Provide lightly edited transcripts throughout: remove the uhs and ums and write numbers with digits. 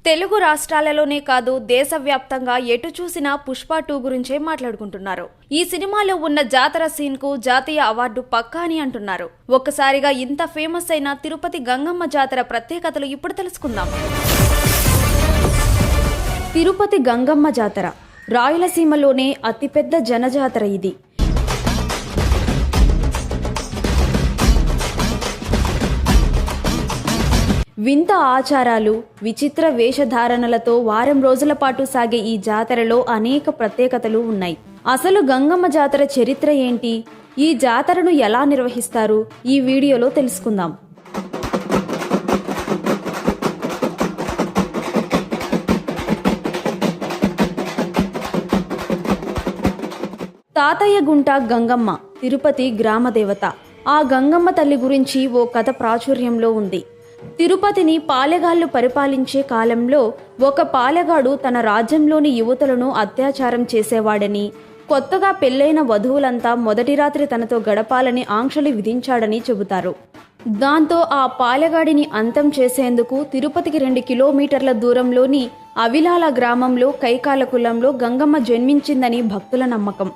తెలుగు రాష్ట్రాలలోనే కాదు దేశవ్యాప్తంగా ఎటు చూసినా పుష్ప 2 గురించే మాట్లాడుకుంటున్నారు. ఈ సినిమాలో ఉన్న జాతర సీన్ కు జాతీయ అవార్డు పక్కా అని అంటున్నారు. ఒక్కసారిగా ఇంత ఫేమస్ అయిన తిరుపతి గంగమ్మ జాతర ప్రత్యేకతలు ఇప్పుడు తెలుసుకుందాం. తిరుపతి గంగమ్మ జాతర రాయలసీమలోనే అతిపెద్ద జనజాతర ఇది. వింత ఆచారాలు, విచిత్ర వేషధారణలతో వారం రోజుల పాటు సాగే ఈ జాతరలో అనేక ప్రత్యేకతలు ఉన్నాయి. అసలు గంగమ్మ జాతర చరిత్ర ఏంటి, ఈ జాతరను ఎలా నిర్వహిస్తారు, ఈ వీడియోలో తెలుసుకుందాం. తాతయ్యగుంట గంగమ్మ తిరుపతి గ్రామదేవత. ఆ గంగమ్మ తల్లి గురించి ఓ కథ ప్రాచుర్యంలో ఉంది. తిరుపతిని పాలెగాళ్లు పరిపాలించే కాలంలో ఒక పాలెగాడు తన రాజ్యంలోని యువతులను అత్యాచారం చేసేవాడని, కొత్తగా పెళ్లైన వధువులంతా మొదటి రాత్రి తనతో గడపాలని ఆంక్షలు విధించాడని చెబుతారు. దాంతో ఆ పాలెగాడిని అంతం చేసేందుకు తిరుపతికి 2 కిలోమీటర్ల దూరంలోని అవిలాల గ్రామంలో కైకాల కులంలో గంగమ్మ జన్మించిందని భక్తుల నమ్మకం.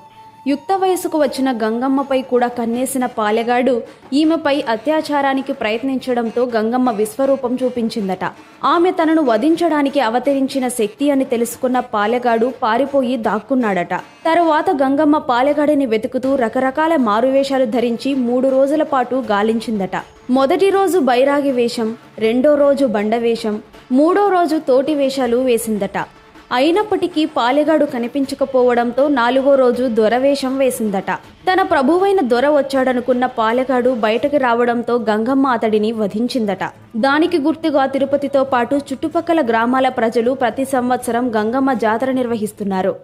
యుక్త వయసుకు వచ్చిన గంగమ్మపై కూడా కన్నేసిన పాలెగాడు ఈమెపై అత్యాచారానికి ప్రయత్నించడంతో గంగమ్మ విశ్వరూపం చూపించిందట. ఆమె తనను వధించడానికి అవతరించిన శక్తి అని తెలుసుకున్న పాలెగాడు పారిపోయి దాక్కున్నాడట. తరువాత గంగమ్మ పాలెగాడిని వెతుకుతూ రకరకాల మారువేషాలు ధరించి 3 రోజుల పాటు గాలించిందట. మొదటి రోజు బైరాగి వేషం, 2వ రోజు బండవేషం, 3వ రోజు తోటి వేషాలు వేసిందట. అయినప్పటికీ పాలెగాడు కనిపించకపోవడంతో 4వ రోజు దొరవేషం వేసిందట. తన ప్రభువైన దొర వచ్చాడనుకున్న పాలెగాడు బయటకు రావడంతో గంగమ్మ అతడిని వధించిందట. దానికి గుర్తుగా తిరుపతితో పాటు చుట్టుపక్కల గ్రామాల ప్రజలు ప్రతి సంవత్సరం గంగమ్మ జాతర నిర్వహిస్తున్నారు.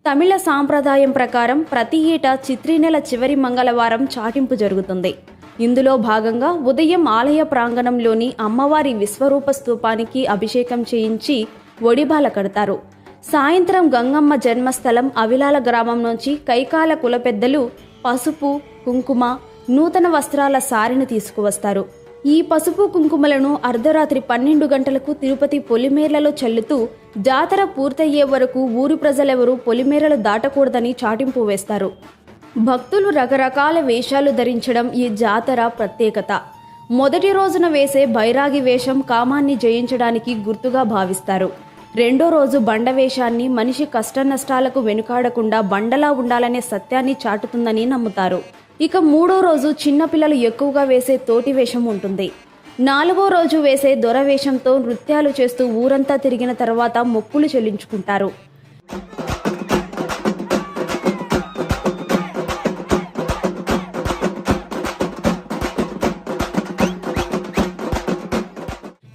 తమిళ సాంప్రదాయం ప్రకారం ప్రతి ఏటా చిత్రీ నెల చివరి మంగళవారం చాటింపు జరుగుతుంది. ఇందులో భాగంగా ఉదయం ఆలయ ప్రాంగణంలోని అమ్మవారి విశ్వరూప స్తూపానికి అభిషేకం చేయించి ఒడిబాల కడతారు. సాయంత్రం గంగమ్మ జన్మస్థలం అవిలాల గ్రామం నుంచి కైకాల కుల పెద్దలు పసుపు, కుంకుమ, నూతన వస్త్రాల సారిని తీసుకువస్తారు. ఈ పసుపు కుంకుమలను అర్ధరాత్రి 12 గంటలకు తిరుపతి పొలిమేర్లలో చల్లుతూ జాతర పూర్తయ్యే వరకు ఊరి ప్రజలెవరూ పొలిమేరలు దాటకూడదని చాటింపు వేస్తారు. భక్తులు రకరకాల వేషాలు ధరించడం ఈ జాతర ప్రత్యేకత. మొదటి రోజున వేసే బైరాగి వేషం కామాన్ని జయించడానికి గుర్తుగా భావిస్తారు. 2వ రోజు బండ వేషాన్ని మనిషి కష్టనష్టాలకు వెనుకాడకుండా బండలా ఉండాలనే సత్యాన్ని చాటుతుందని నమ్ముతారు. ఇక 3వ రోజు చిన్నపిల్లలు ఎక్కువగా వేసే తోటి వేషం ఉంటుంది. 4వ రోజు వేసే దొరవేషంతో నృత్యాలు చేస్తూ ఊరంతా తిరిగిన తర్వాత మొక్కులు చెల్లించుకుంటారు.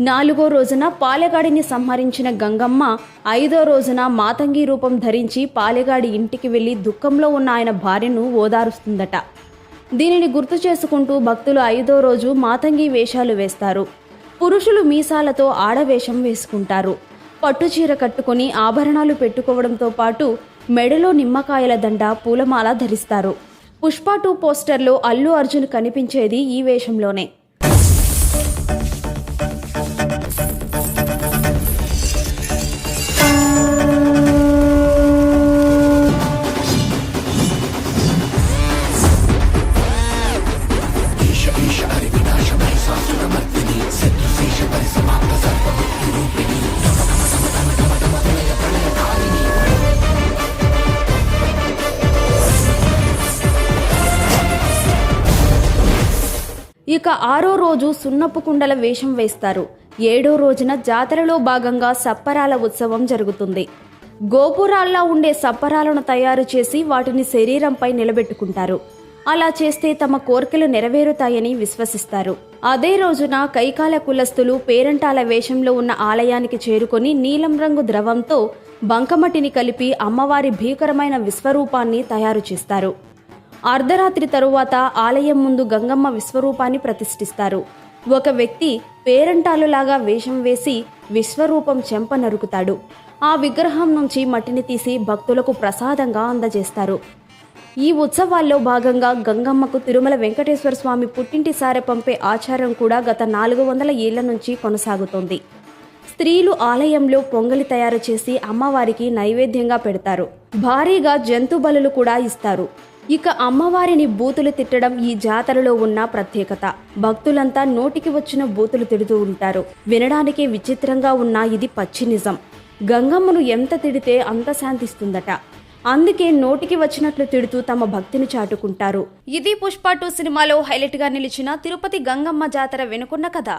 నాలుగో రోజున పాలెగాడిని సంహరించిన గంగమ్మ 5వ రోజున మాతంగి రూపం ధరించి పాలెగాడి ఇంటికి వెళ్లి దుఃఖంలో ఉన్న ఆయన భార్యను ఓదారుస్తుందట. దీనిని గుర్తు చేసుకుంటూ భక్తులు 5వ రోజు మాతంగి వేషాలు వేస్తారు. పురుషులు మీసాలతో ఆడవేషం వేసుకుంటారు. పట్టుచీర కట్టుకుని ఆభరణాలు పెట్టుకోవడంతో పాటు మెడలో నిమ్మకాయల దండ, పూలమాల ధరిస్తారు. పుష్ప 2 పోస్టర్లో అల్లు అర్జున్ కనిపించేది ఈ వేషంలోనే. ఇక 6వ రోజు సున్నపు కుండల వేషం వేస్తారు. 7వ రోజున జాతరలో భాగంగా సప్పరాల ఉత్సవం జరుగుతుంది. గోపురాల్లా ఉండే సప్పరాలను తయారు చేసి వాటిని శరీరంపై నిలబెట్టుకుంటారు. అలా చేస్తే తమ కోర్కెలు నెరవేరుతాయని విశ్వసిస్తారు. అదే రోజున కైకాల కులస్తులు పేరంటాల వేషంలో ఉన్న ఆలయానికి చేరుకొని నీలం రంగు ద్రవంతో బంకమట్టిని కలిపి అమ్మవారి భీకరమైన విశ్వరూపాన్ని తయారు చేస్తారు. అర్ధరాత్రి తరువాత ఆలయం ముందు గంగమ్మ విశ్వరూపాన్ని ప్రతిష్ఠిస్తారు. ఒక వ్యక్తి పేరంటాలులాగా వేషం వేసి విశ్వరూపం చెంప నరుకుతాడు. ఆ విగ్రహం నుంచి మట్టిని తీసి భక్తులకు ప్రసాదంగా అందజేస్తారు. ఈ ఉత్సవాల్లో భాగంగా గంగమ్మకు తిరుమల వెంకటేశ్వర స్వామి పుట్టింటి సారె పంపే ఆచారం కూడా గత 400 ఏళ్ల నుంచి కొనసాగుతోంది. స్త్రీలు ఆలయంలో పొంగలి తయారు చేసి అమ్మవారికి నైవేద్యంగా పెడతారు. భారీగా జంతు బలులు కూడా ఇస్తారు. ఇక అమ్మవారిని బూతులు తిట్టడం ఈ జాతరలో ఉన్న ప్రత్యేకత. భక్తులంతా నోటికి వచ్చిన బూతులు తిడుతూ ఉంటారు. వినడానికి విచిత్రంగా ఉన్న ఇది పచ్చి నిజం. గంగమ్మను ఎంత తిడితే అంత శాంతిస్తుందట. అందుకే నోటికి వచ్చినట్లు తిడుతూ తమ భక్తిని చాటుకుంటారు. ఇది పుష్ప 2 సినిమాలో హైలైట్ గా నిలిచిన తిరుపతి గంగమ్మ జాతర వెనుకున్న కథ.